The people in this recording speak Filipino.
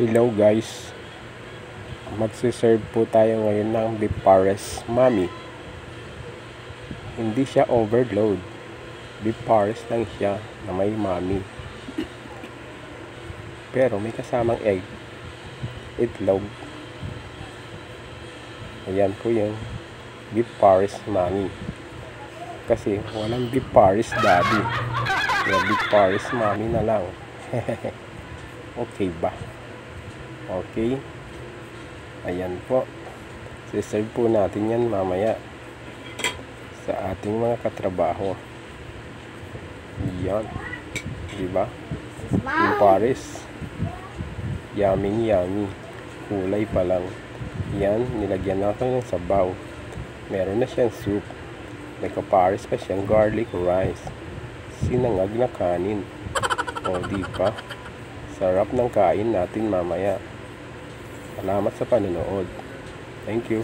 Hello guys, magsiserve po tayo ngayon ng beef pares mami. Hindi siya overload, beef pares lang siya na may mami, pero may kasamang egg, itlog. Ayan po yung beef pares mami, kasi walang beef pares daddy, kaya beef pares mami na lang. Okay ba? Okay, ayan po, siserve po natin yan mamaya sa ating mga katrabaho. Yan, diba? Yung pares, yummy yummy, kulay pa lang. Yan, nilagyan natin ng sabaw, meron na siyang soup, may kapares pa siyang garlic rice, sinangag na kanin. O diba, sarap ng kain natin mamaya. Salamat sa panonood. Thank you.